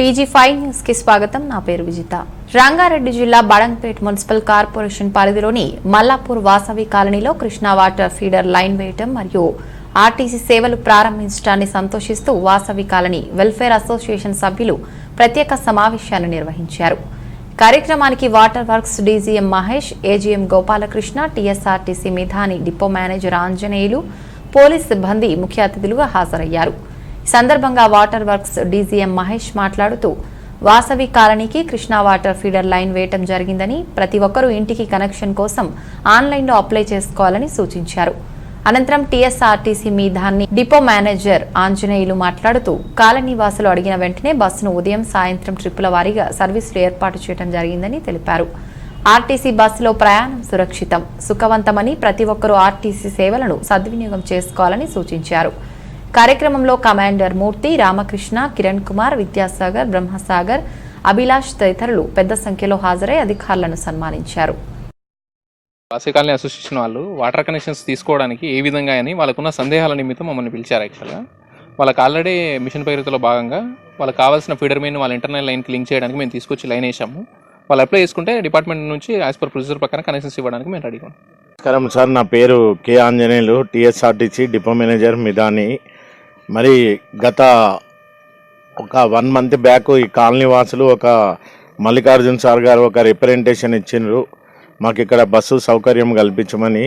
TG5 news కి స్వాగతం. నా పేరు విజిత. రంగారెడ్డి జిల్లా బడంగ్పేట్ మున్సిపల్ కార్పొరేషన్ పరిధిలోని మల్లాపూర్ వాసవి కాలనీలో కృష్ణా వాటర్ ఫీడర్ లైన్ వేయటం మరియు ఆర్టీసీ సేవలు ప్రారంభించడాన్ని సంతోషిస్తూ వాసవి కాలనీ వెల్ఫేర్ అసోసియేషన్ సభ్యులు ప్రత్యేక సమావేశాన్ని నిర్వహించారు. కార్యక్రమానికి water works DGM Mahesh, AGM Gopalakrishna, TSRTC Midhani depot manager Anjaneyulu, police సిబ్బంది ముఖ్య అతిథులుగా హాజరయ్యారు. ఈ సందర్భంగా వాటర్ వర్క్స్ డీజీఎం మహేష్ మాట్లాడుతూ వాసవి కాలనీకి కృష్ణా వాటర్ ఫీడర్ లైన్ వేయటం జరిగిందని, ప్రతి ఒక్కరూ ఇంటికి కనెక్షన్ కోసం ఆన్లైన్లో అప్లై చేసుకోవాలని సూచించారు. అనంతరం టీఎస్ఆర్టీసీ మీధాన్ని డిపో మేనేజర్ ఆంజనేయులు మాట్లాడుతూ కాలనీ వాసులు అడిగిన వెంటనే బస్సును ఉదయం సాయంత్రం ట్రిప్పుల వారీగా సర్వీసులు ఏర్పాటు చేయడం జరిగిందని తెలిపారు. ఆర్టీసీ బస్సులో ప్రయాణం సురక్షితం, సుఖవంతమని ప్రతి ఒక్కరూ ఆర్టీసీ సేవలను సద్వినియోగం చేసుకోవాలని సూచించారు. కార్యక్రమంలో కమాండర్ మూర్తి, రామకృష్ణ, కిరణ్ కుమార్, విద్యాసాగర్, బ్రహ్మసాగర్, అభిలాష్ తదితరులు పెద్ద సంఖ్యలో హాజరై అధికారులను సన్మానించారు. వాసవి కాలనీ అసోసియేషన్ వాళ్ళు వాటర్ కనెక్షన్స్ తీసుకోవడానికి ఏ విధంగా అని వాళ్ళకున్న సందేహాల నిమిత్తం మమ్మల్ని పిలిచారు. యాక్చువల్గా వాళ్ళకి ఆల్రెడీ మిషన్ పేరుతో భాగంగా వాళ్ళకి కావాల్సిన ఫీడర్ మెయిన్ వాళ్ళ ఇంటర్నల్ లైన్కి లింక్ చేయడానికి మేము తీసుకొచ్చి లైన్ వేసాము. వాళ్ళు అప్లై చేసుకుంటే డిపార్ట్మెంట్ నుంచి యాజ్ పర్ ప్రొసీజర్ ప్రకారం కనెక్షన్స్ ఇవ్వడానికి మేము రెడీగా ఉన్నాం. నమస్కారం సార్, నా పేరు K Anjaneyulu, TSRTC depot manager Midhani. మరి గత ఒక 1 మంత్ బ్యాక్ ఈ కాలనీ వాసులు ఒక మల్లికార్జున్ సార్ గారు ఒక రిప్రజెంటేషన్ ఇచ్చిండ్రు మాకు ఇక్కడ బస్సు సౌకర్యం కల్పించమని.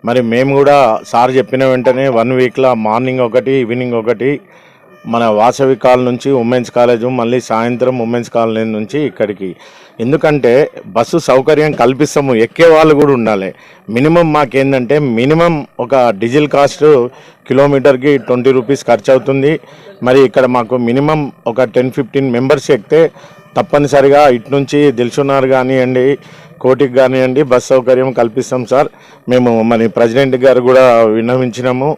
మరి మేము కూడా సార్ చెప్పిన వెంటనే 1 వీక్లో మార్నింగ్ ఒకటి, ఈవినింగ్ ఒకటి మన వాసవి కాలనీ నుంచి ఉమెన్స్ కాలేజు, మళ్ళీ సాయంత్రం ఉమెన్స్ కాలనీ నుంచి ఇక్కడికి. ఎందుకంటే బస్సు సౌకర్యం కల్పిస్తాము, ఎక్కే వాళ్ళు కూడా ఉండాలి. మినిమం మాకేందంటే మినిమం ఒక డీజిల్ కాస్ట్ కిలోమీటర్కి 20 రూపీస్ ఖర్చు అవుతుంది. మరి ఇక్కడ మాకు మినిమం ఒక 10-15 మెంబర్స్ ఎక్కితే తప్పనిసరిగా ఇటు నుంచి దిల్సునార్ కానివ్వండి, కోటికి కానివ్వండి బస్ సౌకర్యం కల్పిస్తాం సార్. మేము మరి ప్రెసిడెంట్ గారు కూడా విన్నవించినాము.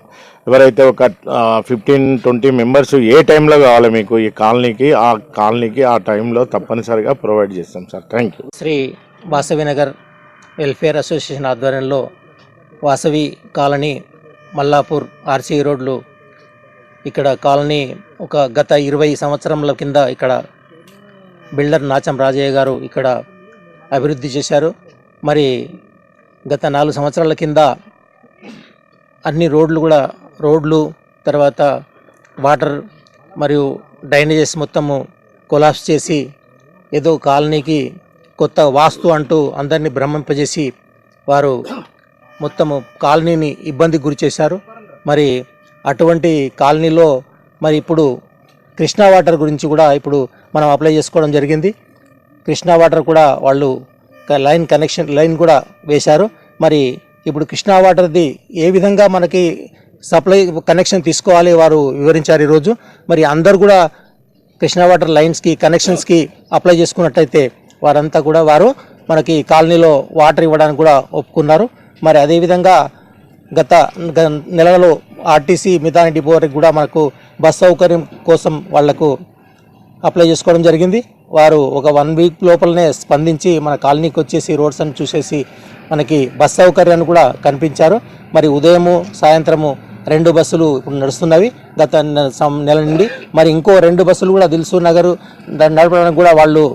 ఎవరైతే ఒక 15-20 మెంబర్స్ ఏ టైంలో కావాలి మీకు ఈ కాలనీకి ఆ టైంలో తప్పనిసరిగా ప్రొవైడ్ చేస్తాం sir. Thank you. Sri Vasavi Nagar welfare association ఆధ్వర్యంలో వాసవి కాలనీ మల్లాపూర్ ఆర్సీ రోడ్లు ఇక్కడ కాలనీ ఒక గత 20 సంవత్సరాల కింద ఇక్కడ బిల్డర్ నాచం రాజయ్య గారు ఇక్కడ అభివృద్ధి చేశారు. మరి గత 4 సంవత్సరాల కింద అన్ని రోడ్లు తర్వాత వాటర్ మరియు డ్రైనేజెస్ మొత్తము కొలాప్స్ చేసి ఏదో కాలనీకి కొత్త వాస్తు అంటూ అందరినీ భ్రమింపజేసి వారు మొత్తము కాలనీని ఇబ్బందికి గురి చేశారు. మరి అటువంటి కాలనీలో మరి ఇప్పుడు కృష్ణా వాటర్ గురించి కూడా ఇప్పుడు మనం అప్లై చేసుకోవడం జరిగింది. కృష్ణా వాటర్ కూడా వాళ్ళు లైన్ కూడా వేశారు. మరి ఇప్పుడు కృష్ణా వాటర్ది ఏ విధంగా మనకి సప్లై కనెక్షన్ తీసుకోవాలి వారు వివరించారు ఈరోజు. మరి అందరు కూడా కృష్ణా వాటర్ లైన్స్కి కనెక్షన్స్కి అప్లై చేసుకున్నట్టయితే వారంతా కూడా వారు మనకి కాలనీలో వాటర్ ఇవ్వడానికి కూడా ఒప్పుకున్నారు. మరి అదేవిధంగా గత నెలలో ఆర్టీసీ మిధాని డిపో వరకు కూడా మనకు బస్ సౌకర్యం కోసం వాళ్లకు అప్లై చేసుకోవడం జరిగింది. వారు ఒక 1 వీక్ లోపలనే స్పందించి మన కాలనీకి వచ్చేసి రోడ్స్ అని చూసేసి మనకి బస్ సౌకర్యాన్ని కూడా కనిపించారు. మరి ఉదయము సాయంత్రము 2 బస్సులు ఇప్పుడు నడుస్తున్నవి గత నెల నుండి. మరి ఇంకో 2 బస్సులు కూడా దిల్సుఖ్ నగర్ నడపడానికి కూడా వాళ్ళు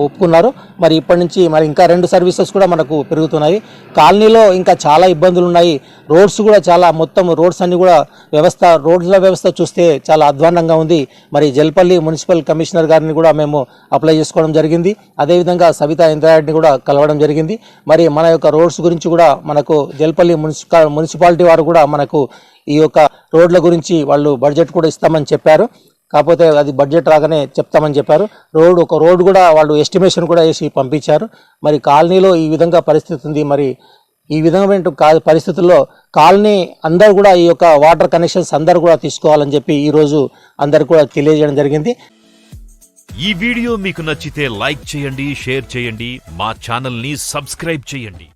ఒప్పుకున్నారు. మరి ఇప్పటి నుంచి మరి ఇంకా 2 సర్వీసెస్ కూడా మనకు పెరుగుతున్నాయి. కాలనీలో ఇంకా చాలా ఇబ్బందులు ఉన్నాయి. రోడ్స్ కూడా చాలా మొత్తం రోడ్స్ అన్ని కూడా రోడ్ల వ్యవస్థ చూస్తే చాలా అధ్వాన్నంగా ఉంది. మరి జల్పల్లి మున్సిపల్ కమిషనర్ గారిని కూడా మేము అప్లై చేసుకోవడం జరిగింది. అదేవిధంగా సవితా ఇంద్రారెడ్డిని కూడా కలవడం జరిగింది. మరి మన యొక్క రోడ్స్ గురించి కూడా మనకు జల్పల్లి మున్సిపాలిటీ వారు కూడా మనకు ఈ యొక్క రోడ్ల గురించి వాళ్ళు బడ్జెట్ కూడా ఇస్తామని చెప్పారు. కాకపోతే అది బడ్జెట్ రాగానే చెప్తామని చెప్పారు. ఒక రోడ్ కూడా వాళ్ళు ఎస్టిమేషన్ కూడా వేసి పంపించారు. మరి కాలనీలో ఈ విధంగా పరిస్థితి ఉంది. మరి ఈ విధమైన పరిస్థితుల్లో కాలనీ అందరూ కూడా ఈ యొక్క వాటర్ కనెక్షన్స్ అందరూ కూడా తీసుకోవాలని చెప్పి ఈరోజు అందరు కూడా తెలియజేయడం జరిగింది. ఈ వీడియో మీకు నచ్చితే లైక్ చేయండి, షేర్ చేయండి, మా ఛానల్ని సబ్స్క్రైబ్ చేయండి.